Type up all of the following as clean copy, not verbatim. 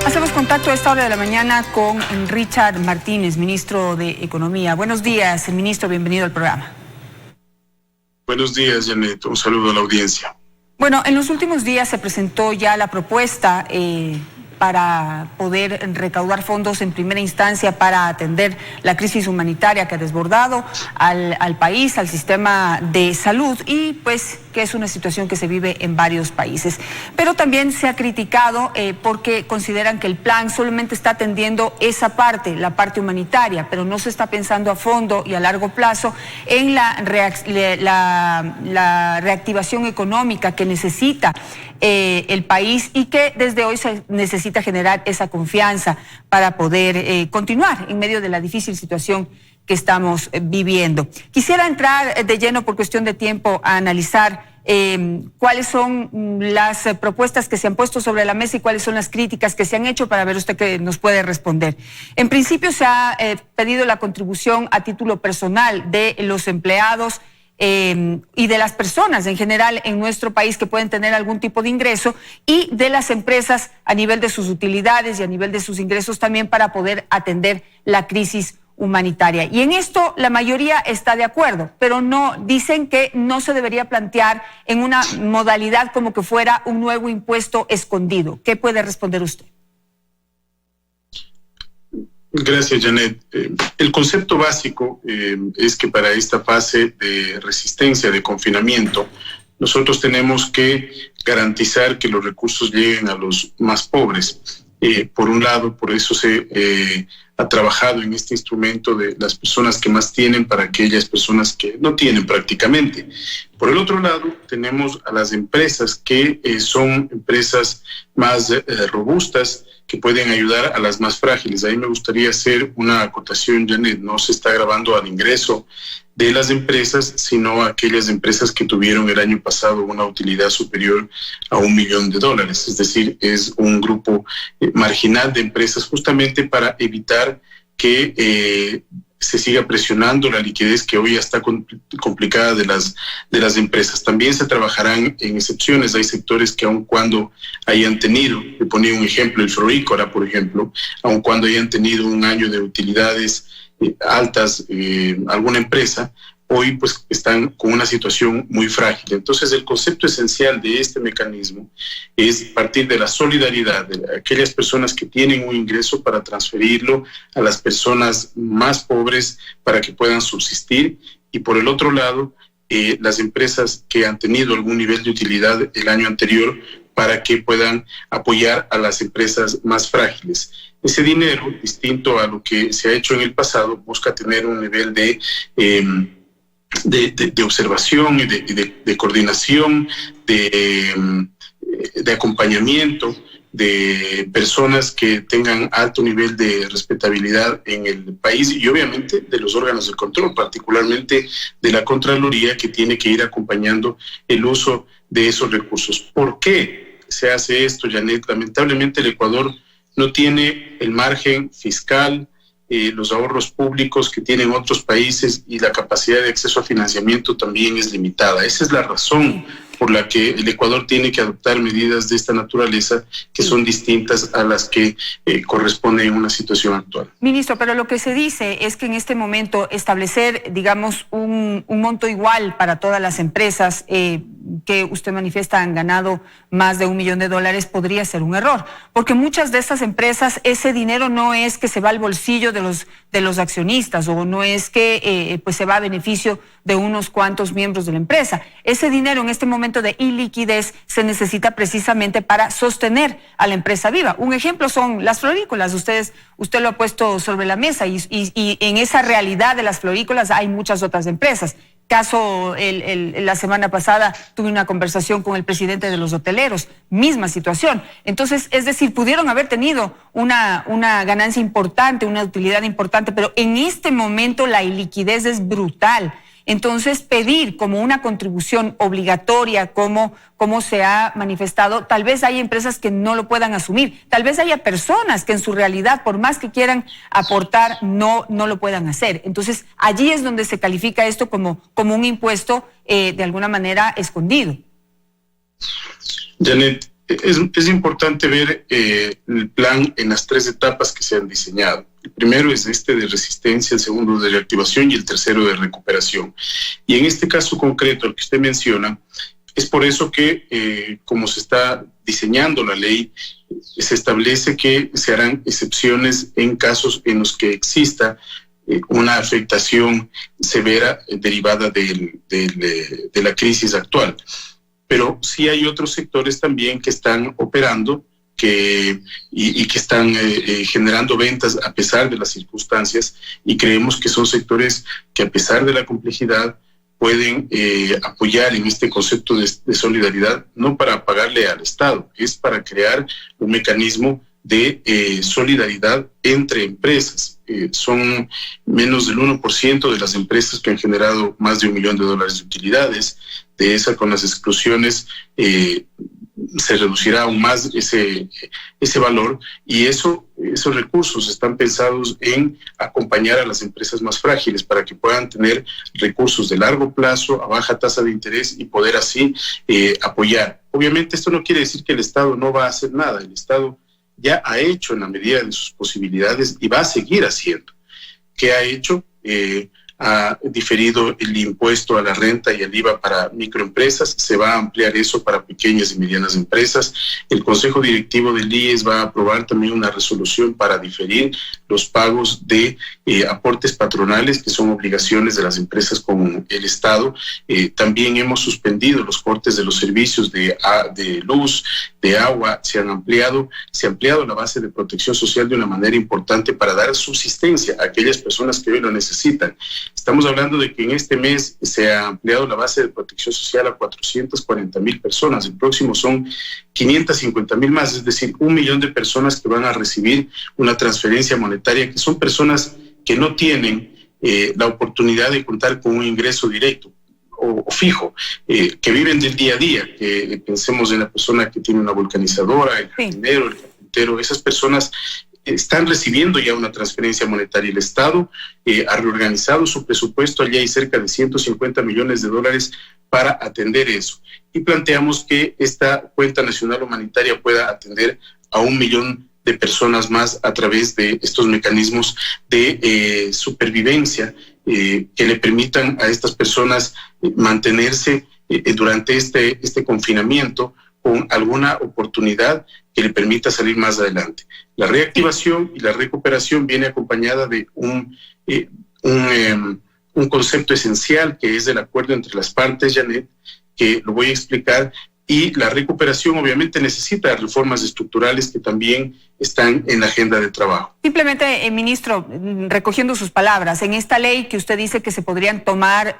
Hacemos contacto a esta hora de la mañana con Richard Martínez, ministro de Economía. Buenos días, ministro, bienvenido al programa. Buenos días, Janet. Un saludo a la audiencia. Bueno, en los últimos días se presentó ya la propuesta para poder recaudar fondos en primera instancia para atender la crisis humanitaria que ha desbordado al país, al sistema de salud, y pues que es una situación que se vive en varios países. Pero también se ha criticado porque consideran que el plan solamente está atendiendo esa parte, la parte humanitaria, pero no se está pensando a fondo y a largo plazo en la reactivación económica que necesita el país, y que desde hoy se necesita generar esa confianza para poder continuar en medio de la difícil situación que estamos viviendo. Quisiera entrar de lleno, por cuestión de tiempo, a analizar cuáles son las propuestas que se han puesto sobre la mesa y cuáles son las críticas que se han hecho, para ver usted que nos puede responder. En principio se ha pedido la contribución a título personal de los empleados y de las personas en general en nuestro país que pueden tener algún tipo de ingreso, y de las empresas a nivel de sus utilidades y a nivel de sus ingresos también, para poder atender la crisis humanitaria. Y en esto la mayoría está de acuerdo, pero no dicen que no se debería plantear en una modalidad como que fuera un nuevo impuesto escondido. ¿Qué puede responder usted? Gracias, Janet. El concepto básico es que para esta fase de resistencia, de confinamiento, nosotros tenemos que garantizar que los recursos lleguen a los más pobres. Por un lado, por eso se ha trabajado en este instrumento de las personas que más tienen para aquellas personas que no tienen prácticamente. Por el otro lado, tenemos a las empresas que son empresas más robustas, que pueden ayudar a las más frágiles. Ahí me gustaría hacer una acotación, Janet. No se está grabando al ingreso de las empresas, sino a aquellas empresas que tuvieron el año pasado una utilidad superior a $1 millón. Es decir, es un grupo marginal de empresas, justamente para evitar que se siga presionando la liquidez que hoy ya está complicada de las empresas. También se trabajarán en excepciones. Hay sectores que, aun cuando hayan tenido, le ponía un ejemplo, el florícola, por ejemplo, aun cuando hayan tenido un año de utilidades altas, alguna empresa, hoy pues están con una situación muy frágil. Entonces, el concepto esencial de este mecanismo es partir de la solidaridad de aquellas personas que tienen un ingreso, para transferirlo a las personas más pobres para que puedan subsistir, y por el otro lado, las empresas que han tenido algún nivel de utilidad el año anterior, para que puedan apoyar a las empresas más frágiles. Ese dinero, distinto a lo que se ha hecho en el pasado, busca tener un nivel de observación y de coordinación, de acompañamiento de personas que tengan alto nivel de respetabilidad en el país, y obviamente de los órganos de control, particularmente de la Contraloría, que tiene que ir acompañando el uso de esos recursos. ¿Por qué se hace esto, Janet? Lamentablemente el Ecuador no tiene el margen fiscal, los ahorros públicos que tienen otros países, y la capacidad de acceso a financiamiento también es limitada. Esa es la razón por la que el Ecuador tiene que adoptar medidas de esta naturaleza, que son distintas a las que corresponden en una situación actual. Ministro, pero lo que se dice es que en este momento establecer, digamos, un monto igual para todas las empresas que usted manifiesta han ganado más de $1 millón podría ser un error, porque muchas de estas empresas, ese dinero no es que se va al bolsillo de los accionistas, o no es que pues se va a beneficio de unos cuantos miembros de la empresa. Ese dinero en este momento de iliquidez se necesita precisamente para sostener a la empresa viva. Un ejemplo son las florícolas. Usted lo ha puesto sobre la mesa, y en esa realidad de las florícolas hay muchas otras empresas. Caso, la semana pasada tuve una conversación con el presidente de los hoteleros, misma situación. Entonces, es decir, pudieron haber tenido una ganancia importante, una utilidad importante, pero en este momento la iliquidez es brutal. Entonces, pedir como una contribución obligatoria, como se ha manifestado, tal vez hay empresas que no lo puedan asumir, tal vez haya personas que en su realidad, por más que quieran aportar, no lo puedan hacer. Entonces, allí es donde se califica esto como un impuesto de alguna manera escondido. Janet, Es importante ver el plan en las 3 etapas que se han diseñado. El primero es de resistencia, el segundo de reactivación y el tercero de recuperación. Y en este caso concreto, el que usted menciona, es por eso que, como se está diseñando la ley, se establece que se harán excepciones en casos en los que exista una afectación severa derivada de la crisis actual. Pero sí hay otros sectores también que están operando y que están generando ventas a pesar de las circunstancias, y creemos que son sectores que, a pesar de la complejidad, pueden apoyar en este concepto de solidaridad, no para pagarle al Estado, es para crear un mecanismo de solidaridad entre empresas. Son menos del 1% de las empresas que han generado más de $1 millón de utilidades. De esa, con las exclusiones, se reducirá aún más ese valor, y esos recursos están pensados en acompañar a las empresas más frágiles para que puedan tener recursos de largo plazo a baja tasa de interés y poder así apoyar. Obviamente esto no quiere decir que el Estado no va a hacer nada. El Estado ya ha hecho en la medida de sus posibilidades y va a seguir haciendo. ¿Qué ha hecho? Ha diferido el impuesto a la renta y el IVA para microempresas. Se va a ampliar eso para pequeñas y medianas empresas. El Consejo Directivo del IES va a aprobar también una resolución para diferir los pagos de aportes patronales, que son obligaciones de las empresas con el Estado. También hemos suspendido los cortes de los servicios de luz, de agua. Se ha ampliado la base de protección social de una manera importante para dar subsistencia a aquellas personas que hoy lo necesitan. Estamos hablando de que en este mes se ha ampliado la base de protección social a 440,000 personas. El próximo son 550,000 más, es decir, 1 millón de personas que van a recibir una transferencia monetaria, que son personas que no tienen la oportunidad de contar con un ingreso directo o fijo, que viven del día a día. Que pensemos en la persona que tiene una vulcanizadora, el jardinero, el carpintero. Esas personas están recibiendo ya una transferencia monetaria. El Estado ha reorganizado su presupuesto. Allí hay cerca de $150 millones para atender eso. Y planteamos que esta cuenta nacional humanitaria pueda atender a 1 millón de personas más a través de estos mecanismos de supervivencia que le permitan a estas personas mantenerse durante este confinamiento con alguna oportunidad que le permita salir más adelante. La reactivación y la recuperación viene acompañada de un concepto esencial, que es el acuerdo entre las partes, Janet, que lo voy a explicar. Y la recuperación obviamente necesita reformas estructurales que también están en la agenda de trabajo. Simplemente, ministro, recogiendo sus palabras, en esta ley que usted dice que se podrían tomar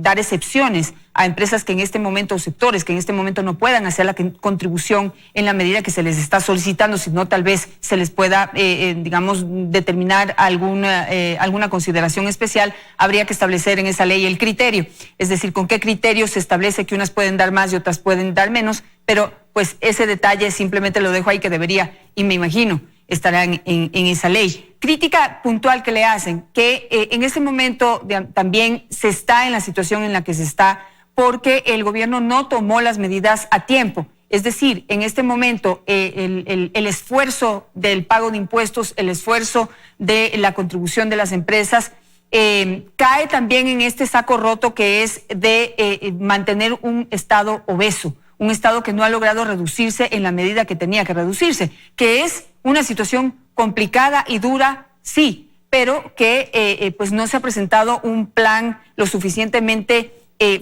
dar excepciones a empresas que en este momento, o sectores que en este momento no puedan hacer la contribución en la medida que se les está solicitando, sino tal vez se les pueda, digamos, determinar alguna consideración especial, habría que establecer en esa ley el criterio. Es decir, con qué criterio se establece que unas pueden dar más y otras pueden dar menos, pero pues ese detalle simplemente lo dejo ahí, que debería, y me imagino, estará en esa ley. Crítica puntual que le hacen, que en ese momento también se está en la situación en la que se está porque el gobierno no tomó las medidas a tiempo. Es decir, en este momento el esfuerzo del pago de impuestos, el esfuerzo de la contribución de las empresas cae también en este saco roto que es de mantener un Estado obeso, un Estado que no ha logrado reducirse en la medida que tenía que reducirse, que es una situación complicada y dura, sí, pero que pues no se ha presentado un plan lo suficientemente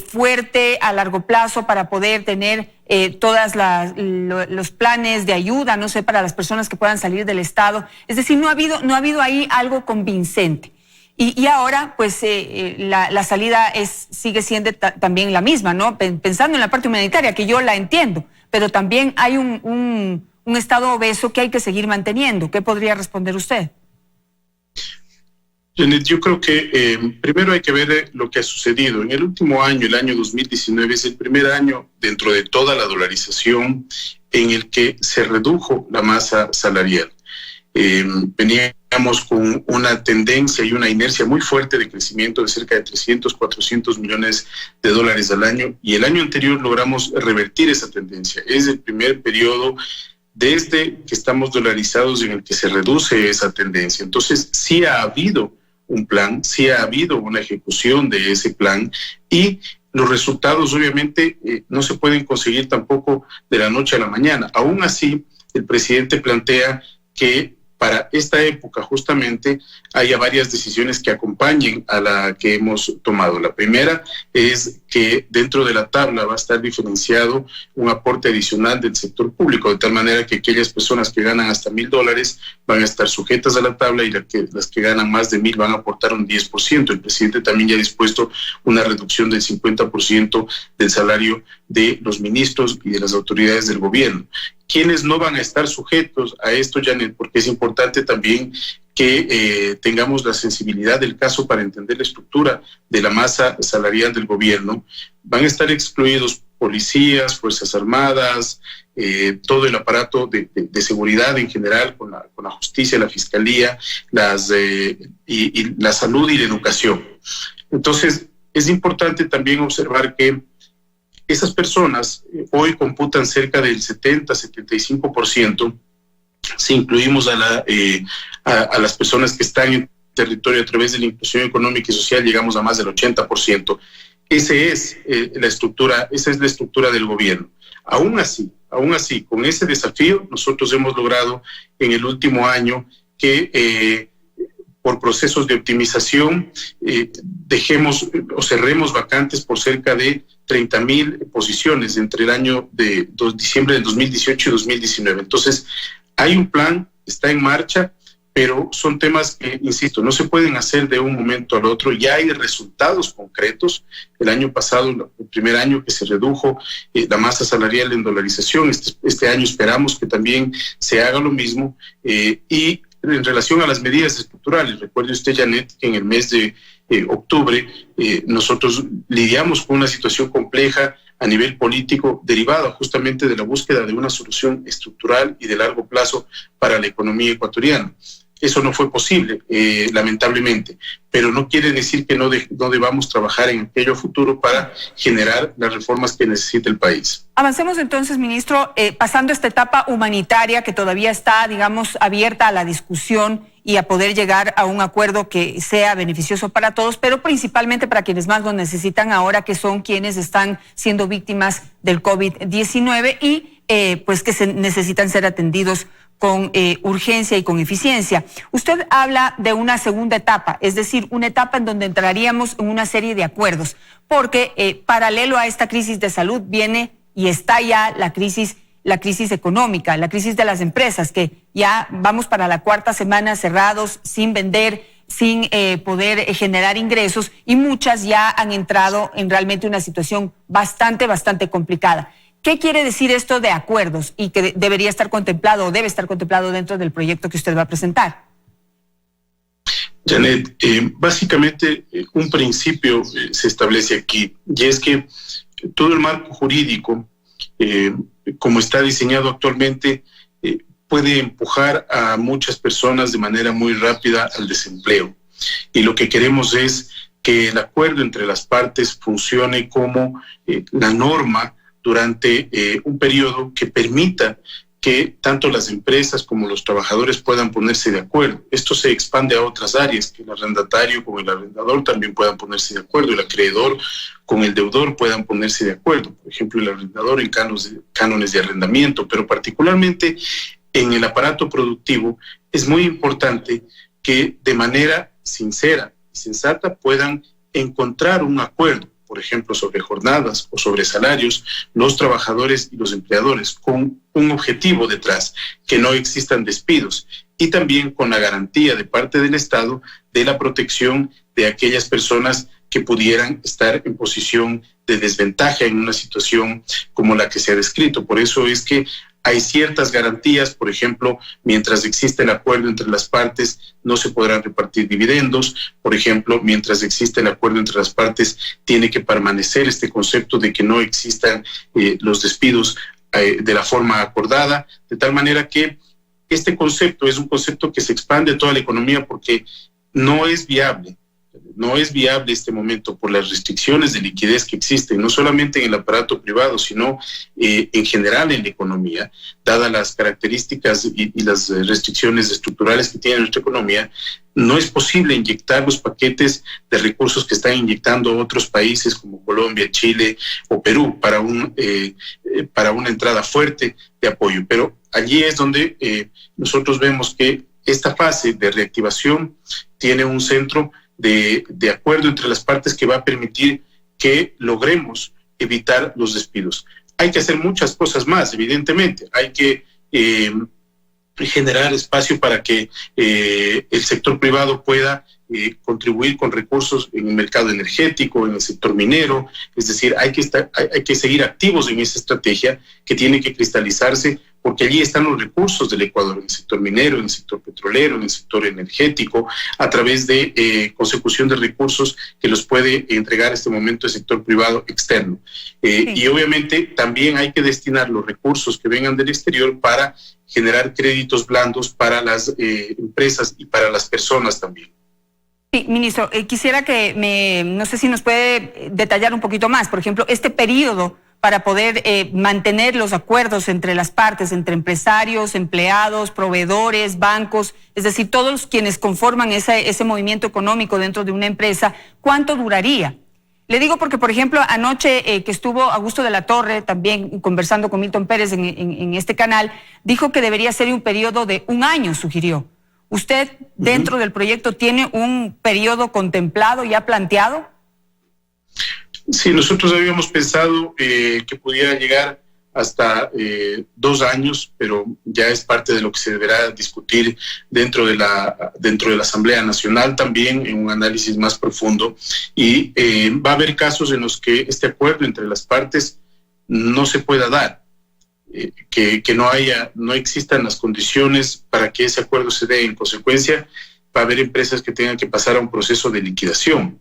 fuerte a largo plazo para poder tener todas los planes de ayuda, no sé, para las personas que puedan salir del Estado. Es decir, no ha habido ahí algo convincente. Y ahora, pues, la salida sigue siendo también la misma, ¿no? Pensando en la parte humanitaria, que yo la entiendo, pero también hay un Estado obeso que hay que seguir manteniendo. ¿Qué podría responder usted? Janet, yo creo que primero hay que ver lo que ha sucedido. En el último año, el año 2019, es el primer año dentro de toda la dolarización en el que se redujo la masa salarial. veníamos con una tendencia y una inercia muy fuerte de crecimiento de cerca de 300, 400 millones de dólares al año, y el año anterior logramos revertir esa tendencia. Es el primer periodo desde que estamos dolarizados en el que se reduce esa tendencia. Entonces, sí ha habido un plan, sí ha habido una ejecución de ese plan, y los resultados obviamente no se pueden conseguir tampoco de la noche a la mañana. Aún así, el presidente plantea que para esta época justamente haya varias decisiones que acompañen a la que hemos tomado. La primera es que dentro de la tabla va a estar diferenciado un aporte adicional del sector público, de tal manera que aquellas personas que ganan hasta $1,000 van a estar sujetas a la tabla, y las que ganan más de 1,000 van a aportar un 10%. El presidente también ya ha dispuesto una reducción del 50% del salario de los ministros y de las autoridades del gobierno. ¿Quiénes no van a estar sujetos a esto, Janet? Porque es importante también que tengamos la sensibilidad del caso para entender la estructura de la masa salarial del gobierno. Van a estar excluidos policías, fuerzas armadas, todo el aparato de seguridad en general, con la justicia, la fiscalía, y la salud y la educación. Entonces, es importante también observar que esas personas hoy computan cerca del 70-75%, si incluimos a las personas que están en territorio a través de la inclusión económica y social, llegamos a más del 80%. Esa es la estructura del gobierno. Aún así, con ese desafío, nosotros hemos logrado en el último año que por procesos de optimización dejemos o cerremos vacantes por cerca de 30,000 posiciones entre el año de diciembre del 2018 y 2019. Entonces, hay un plan, está en marcha, pero son temas que, insisto, no se pueden hacer de un momento al otro. Ya hay resultados concretos. El año pasado, el primer año que se redujo la masa salarial en dolarización, este año esperamos que también se haga lo mismo. Y en relación a las medidas estructurales, recuerde usted, Janet, que en el mes de octubre nosotros lidiamos con una situación compleja a nivel político derivada justamente de la búsqueda de una solución estructural y de largo plazo para la economía ecuatoriana. Eso no fue posible, lamentablemente, pero no quiere decir que no debamos trabajar en aquello futuro para generar las reformas que necesita el país. Avancemos entonces, ministro, pasando esta etapa humanitaria que todavía está, digamos, abierta a la discusión y a poder llegar a un acuerdo que sea beneficioso para todos, pero principalmente para quienes más lo necesitan ahora, que son quienes están siendo víctimas del COVID-19 y pues que necesitan ser atendidos con urgencia y con eficiencia. Usted habla de una segunda etapa, es decir, una etapa en donde entraríamos en una serie de acuerdos, porque paralelo a esta crisis de salud viene y está ya la crisis económica, la crisis de las empresas, que ya vamos para la 4ª semana cerrados, sin vender, sin poder generar ingresos, y muchas ya han entrado en realmente una situación bastante complicada. ¿Qué quiere decir esto de acuerdos y que debería estar contemplado o debe estar contemplado dentro del proyecto que usted va a presentar? Janet, básicamente un principio se establece aquí, y es que todo el marco jurídico, como está diseñado actualmente, puede empujar a muchas personas de manera muy rápida al desempleo. Y lo que queremos es que el acuerdo entre las partes funcione como la norma durante un periodo que permita que tanto las empresas como los trabajadores puedan ponerse de acuerdo. Esto se expande a otras áreas, que el arrendatario con el arrendador también puedan ponerse de acuerdo, el acreedor con el deudor puedan ponerse de acuerdo. Por ejemplo, el arrendador en cánones de arrendamiento, pero particularmente en el aparato productivo es muy importante que de manera sincera y sensata puedan encontrar un acuerdo, por ejemplo, sobre jornadas o sobre salarios, los trabajadores y los empleadores, con un objetivo detrás, que no existan despidos, y también con la garantía de parte del Estado de la protección de aquellas personas que pudieran estar en posición de desventaja en una situación como la que se ha descrito. Por eso es que hay ciertas garantías, por ejemplo, mientras existe el acuerdo entre las partes, no se podrán repartir dividendos. Por ejemplo, mientras existe el acuerdo entre las partes, tiene que permanecer este concepto de que no existan los despidos de la forma acordada, de tal manera que este concepto es un concepto que se expande a toda la economía porque no es viable. No es viable este momento por las restricciones de liquidez que existen, no solamente en el aparato privado, sino en general en la economía, dadas las características y las restricciones estructurales que tiene nuestra economía. No es posible inyectar los paquetes de recursos que están inyectando otros países como Colombia, Chile o Perú para una entrada fuerte de apoyo. Pero allí es donde nosotros vemos que esta fase de reactivación tiene un centro de acuerdo entre las partes que va a permitir que logremos evitar los despidos. Hay que hacer muchas cosas más, evidentemente. Hay que generar espacio para que el sector privado pueda contribuir con recursos en el mercado energético, en el sector minero. Es decir, hay que seguir activos en esa estrategia que tiene que cristalizarse, porque allí están los recursos del Ecuador, en el sector minero, en el sector petrolero, en el sector energético, a través de consecución de recursos que los puede entregar en este momento el sector privado externo. Y obviamente también hay que destinar los recursos que vengan del exterior para generar créditos blandos para las empresas y para las personas también. Sí, ministro, quisiera que no sé si nos puede detallar un poquito más, por ejemplo, este periodo para poder mantener los acuerdos entre las partes, entre empresarios, empleados, proveedores, bancos, es decir, todos quienes conforman ese movimiento económico dentro de una empresa, ¿cuánto duraría? Le digo porque, por ejemplo, anoche que estuvo Augusto de la Torre también conversando con Milton Pérez en este canal, dijo que debería ser un periodo de 1 año, sugirió. ¿Usted dentro del proyecto tiene un periodo contemplado, ya planteado? Sí, nosotros habíamos pensado que pudiera llegar hasta 2 años, pero ya es parte de lo que se deberá discutir dentro de la Asamblea Nacional también, en un análisis más profundo. Y va a haber casos en los que este acuerdo entre las partes no se pueda dar, que no existan las condiciones para que ese acuerdo se dé. En consecuencia, va a haber empresas que tengan que pasar a un proceso de liquidación.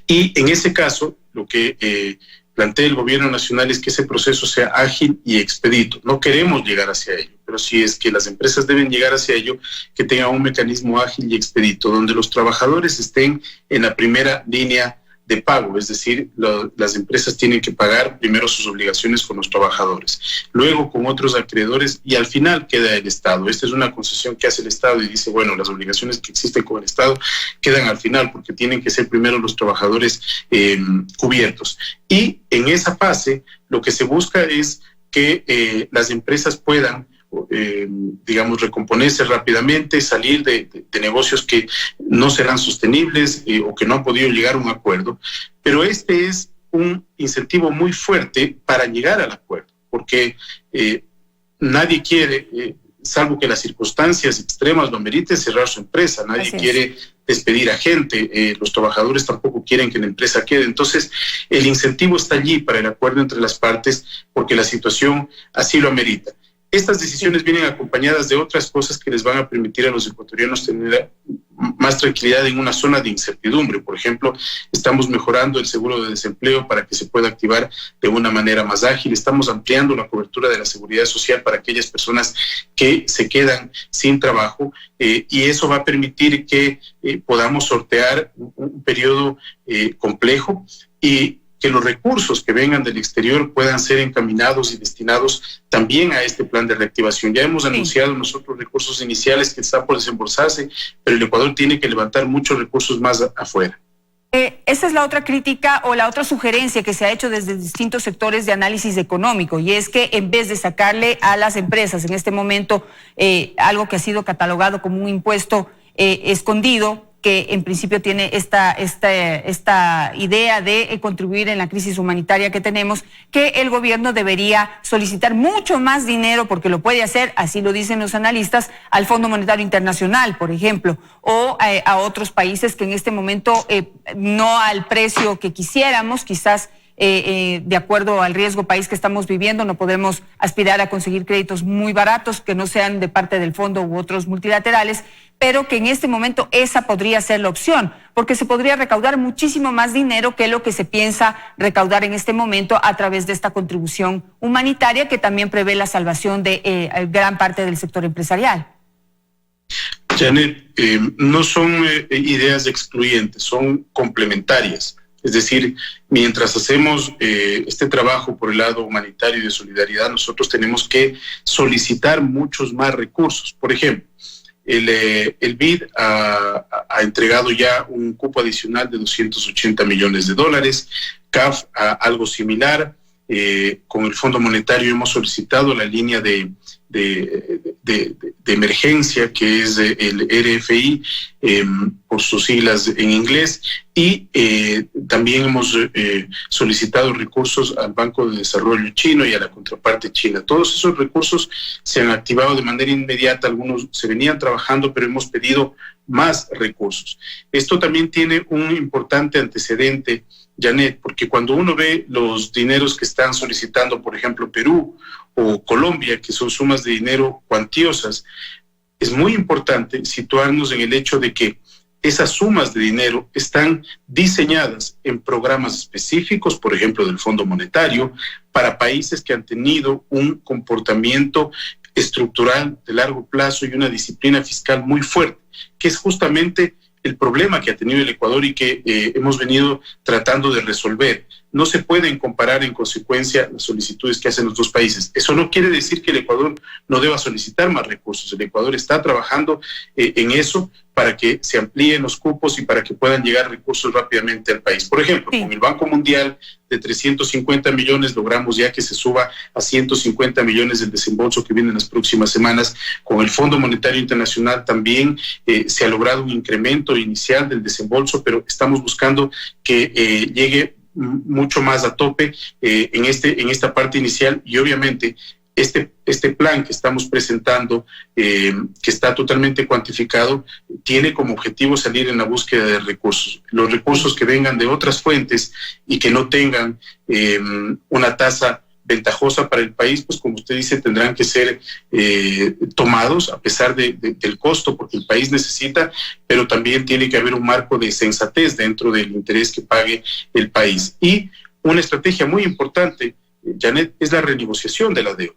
Y en ese caso, lo que plantea el gobierno nacional es que ese proceso sea ágil y expedito. No queremos llegar hacia ello, pero si es que las empresas deben llegar hacia ello, que tengan un mecanismo ágil y expedito, donde los trabajadores estén en la primera línea de pago, es decir, las empresas tienen que pagar primero sus obligaciones con los trabajadores, luego con otros acreedores y al final queda el Estado. Esta es una concesión que hace el Estado y dice, bueno, las obligaciones que existen con el Estado quedan al final porque tienen que ser primero los trabajadores cubiertos. Y en esa fase lo que se busca es que las empresas puedan digamos, recomponerse rápidamente, salir de negocios que no serán sostenibles o que no han podido llegar a un acuerdo. Pero este es un incentivo muy fuerte para llegar al acuerdo, porque nadie quiere, salvo que las circunstancias extremas lo meriten, cerrar su empresa. Nadie quiere despedir a gente, los trabajadores tampoco quieren que la empresa quede. Entonces, el incentivo está allí para el acuerdo entre las partes porque la situación así lo amerita. Estas decisiones vienen acompañadas de otras cosas que les van a permitir a los ecuatorianos tener más tranquilidad en una zona de incertidumbre. Por ejemplo, estamos mejorando el seguro de desempleo para que se pueda activar de una manera más ágil. Estamos ampliando la cobertura de la seguridad social para aquellas personas que se quedan sin trabajo y eso va a permitir que podamos sortear un periodo complejo y que los recursos que vengan del exterior puedan ser encaminados y destinados también a este plan de reactivación. Ya hemos anunciado nosotros recursos iniciales que están por desembolsarse, pero el Ecuador tiene que levantar muchos recursos más afuera. Esa es la otra crítica o la otra sugerencia que se ha hecho desde distintos sectores de análisis económico, y es que en vez de sacarle a las empresas en este momento algo que ha sido catalogado como un impuesto escondido, que en principio tiene esta idea de contribuir en la crisis humanitaria que tenemos, que el gobierno debería solicitar mucho más dinero, porque lo puede hacer, así lo dicen los analistas, al Fondo Monetario Internacional, por ejemplo, o a otros países que en este momento no al precio que quisiéramos, quizás de acuerdo al riesgo país que estamos viviendo, no podemos aspirar a conseguir créditos muy baratos que no sean de parte del fondo u otros multilaterales, pero que en este momento esa podría ser la opción, porque se podría recaudar muchísimo más dinero que lo que se piensa recaudar en este momento a través de esta contribución humanitaria que también prevé la salvación de gran parte del sector empresarial. Janet, no son ideas excluyentes, son complementarias. Es decir, mientras hacemos este trabajo por el lado humanitario y de solidaridad, nosotros tenemos que solicitar muchos más recursos. Por ejemplo, el BID ha entregado ya un cupo adicional de $280 millones. CAF algo similar. Con el Fondo Monetario hemos solicitado la línea de emergencia, que es el RFI, por sus siglas en inglés, y también hemos solicitado recursos al Banco de Desarrollo chino y a la contraparte china. Todos esos recursos se han activado de manera inmediata, algunos se venían trabajando, pero hemos pedido más recursos. Esto también tiene un importante antecedente, Janet, porque cuando uno ve los dineros que están solicitando, por ejemplo, Perú o Colombia, que son sumas de dinero cuantiosas, es muy importante situarnos en el hecho de que esas sumas de dinero están diseñadas en programas específicos, por ejemplo, del Fondo Monetario, para países que han tenido un comportamiento estructural de largo plazo y una disciplina fiscal muy fuerte, que es justamente el problema que ha tenido el Ecuador y que hemos venido tratando de resolver. No se pueden comparar en consecuencia las solicitudes que hacen los dos países. Eso no quiere decir que el Ecuador no deba solicitar más recursos. El Ecuador está trabajando en eso para que se amplíen los cupos y para que puedan llegar recursos rápidamente al país. Por ejemplo, con el Banco Mundial de 350 millones logramos ya que se suba a 150 millones el desembolso que viene en las próximas semanas. Con el Fondo Monetario Internacional también se ha logrado un incremento inicial del desembolso, pero estamos buscando que llegue mucho más a tope en esta parte inicial, y obviamente este plan que estamos presentando, que está totalmente cuantificado, tiene como objetivo salir en la búsqueda de recursos. Los recursos que vengan de otras fuentes y que no tengan una tasa ventajosa para el país, pues como usted dice, tendrán que ser tomados a pesar del costo, porque el país necesita, pero también tiene que haber un marco de sensatez dentro del interés que pague el país. Y una estrategia muy importante, Janet, es la renegociación de la deuda.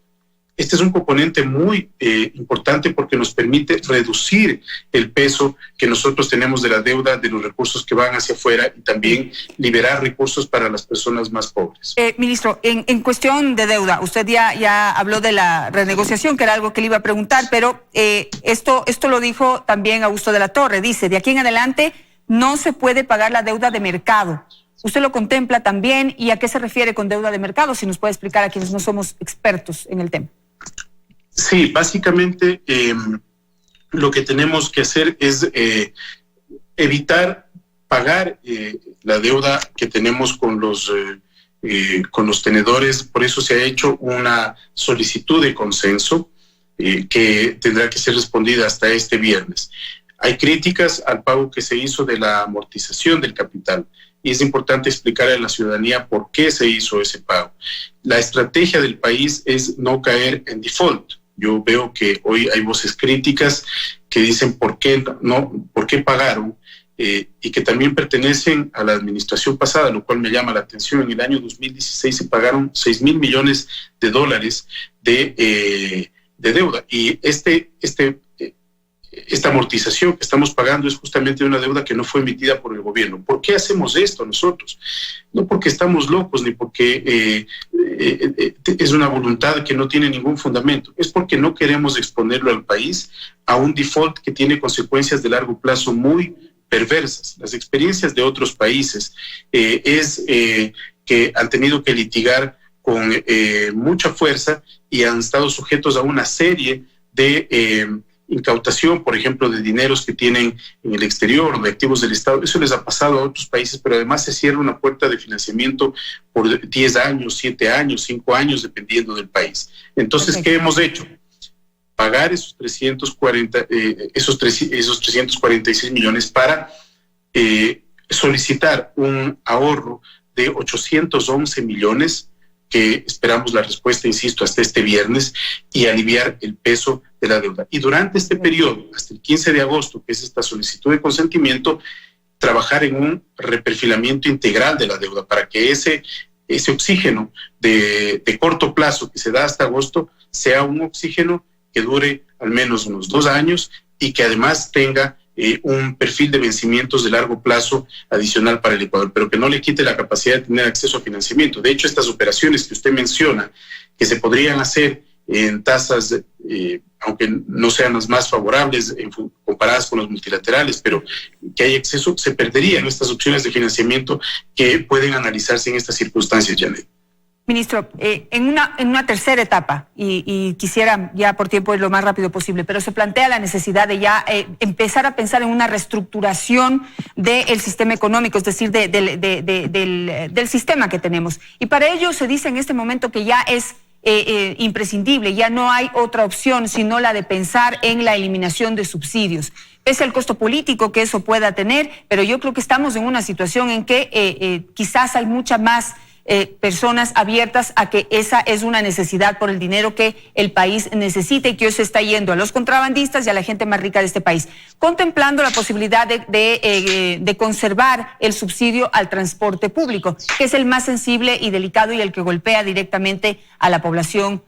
Este es un componente muy importante porque nos permite reducir el peso que nosotros tenemos de la deuda, de los recursos que van hacia afuera, y también liberar recursos para las personas más pobres. Ministro, en cuestión de deuda, usted ya habló de la renegociación, que era algo que le iba a preguntar, pero esto lo dijo también Augusto de la Torre. Dice, de aquí en adelante no se puede pagar la deuda de mercado. ¿Usted lo contempla también? ¿Y a qué se refiere con deuda de mercado? Si nos puede explicar a quienes no somos expertos en el tema. Sí, básicamente lo que tenemos que hacer es evitar pagar la deuda que tenemos con los tenedores. Por eso se ha hecho una solicitud de consenso que tendrá que ser respondida hasta este viernes. Hay críticas al pago que se hizo de la amortización del capital, y es importante explicar a la ciudadanía por qué se hizo ese pago. La estrategia del país es no caer en default. Yo veo que hoy hay voces críticas que dicen por qué pagaron, y que también pertenecen a la administración pasada, lo cual me llama la atención. En el año 2016 se pagaron $6,000 millones de deuda, y esta amortización que estamos pagando es justamente una deuda que no fue emitida por el gobierno. ¿Por qué hacemos esto nosotros? No porque estamos locos ni porque es una voluntad que no tiene ningún fundamento. Es porque no queremos exponerlo al país a un default que tiene consecuencias de largo plazo muy perversas. Las experiencias de otros países es que han tenido que litigar con mucha fuerza y han estado sujetos a una serie de incautación, por ejemplo, de dineros que tienen en el exterior o de activos del Estado. Eso les ha pasado a otros países, pero además se cierra una puerta de financiamiento por 10 años, 7 años, 5 años, dependiendo del país. Entonces, ¿qué hemos hecho? Pagar esos 346 millones para solicitar un ahorro de 811 millones que esperamos la respuesta, insisto, hasta este viernes, y aliviar el peso de la deuda. Y durante este periodo, hasta el 15 de agosto, que es esta solicitud de consentimiento, trabajar en un reperfilamiento integral de la deuda para que ese oxígeno de corto plazo que se da hasta agosto sea un oxígeno que dure al menos unos 2 años y que además tenga un perfil de vencimientos de largo plazo adicional para el Ecuador, pero que no le quite la capacidad de tener acceso a financiamiento. De hecho, estas operaciones que usted menciona, que se podrían hacer en tasas, aunque no sean las más favorables comparadas con los multilaterales, pero que hay acceso, se perderían estas opciones de financiamiento que pueden analizarse en estas circunstancias, Janet. Ministro, en una tercera etapa, y quisiera ya por tiempo ir lo más rápido posible, pero se plantea la necesidad de ya empezar a pensar en una reestructuración del sistema económico, es decir, del sistema que tenemos. Y para ello se dice en este momento que ya es imprescindible, ya no hay otra opción sino la de pensar en la eliminación de subsidios. Es el costo político que eso pueda tener, pero yo creo que estamos en una situación en que quizás hay mucha más personas abiertas a que esa es una necesidad por el dinero que el país necesita y que hoy se está yendo a los contrabandistas y a la gente más rica de este país, contemplando la posibilidad de conservar el subsidio al transporte público, que es el más sensible y delicado y el que golpea directamente a la población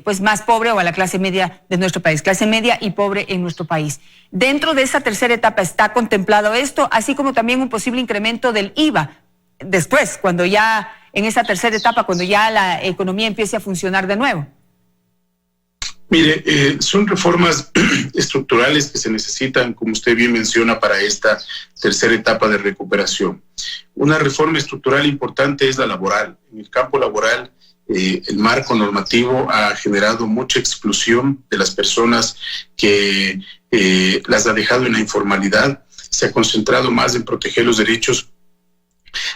pues más pobre o a la clase media de nuestro país, clase media y pobre en nuestro país. Dentro de esa tercera etapa está contemplado esto, así como también un posible incremento del IVA después, cuando ya en esa tercera etapa, cuando ya la economía empiece a funcionar de nuevo. Mire, son reformas estructurales que se necesitan, como usted bien menciona, para esta tercera etapa de recuperación. Una reforma estructural importante es la laboral. En el campo laboral, el marco normativo ha generado mucha exclusión de las personas que las ha dejado en la informalidad. Se ha concentrado más en proteger los derechos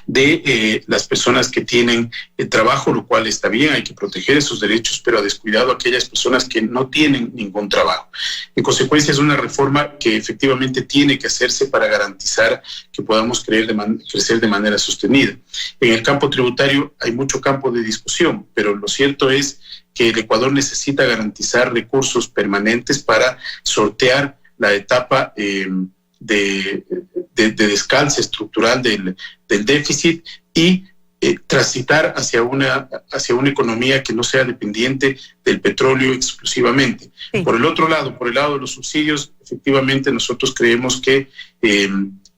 de las personas que tienen trabajo, lo cual está bien, hay que proteger esos derechos, pero ha descuidado a aquellas personas que no tienen ningún trabajo. En consecuencia, es una reforma que efectivamente tiene que hacerse para garantizar que podamos crecer de manera sostenida. En el campo tributario hay mucho campo de discusión, pero lo cierto es que el Ecuador necesita garantizar recursos permanentes para sortear la etapa de descalce estructural del déficit y transitar hacia una economía que no sea dependiente del petróleo exclusivamente. Sí. Por el otro lado, por el lado de los subsidios, efectivamente nosotros creemos que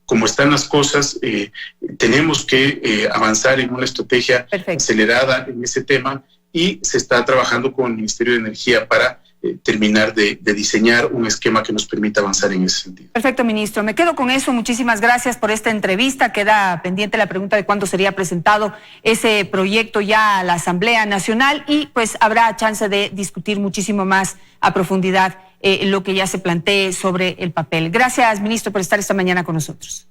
como están las cosas, tenemos que avanzar en una estrategia acelerada en ese tema y se está trabajando con el Ministerio de Energía para terminar de diseñar un esquema que nos permita avanzar en ese sentido. Perfecto, ministro. Me quedo con eso. Muchísimas gracias por esta entrevista. Queda pendiente la pregunta de cuándo sería presentado ese proyecto ya a la Asamblea Nacional y pues habrá chance de discutir muchísimo más a profundidad lo que ya se plantee sobre el papel. Gracias, ministro, por estar esta mañana con nosotros.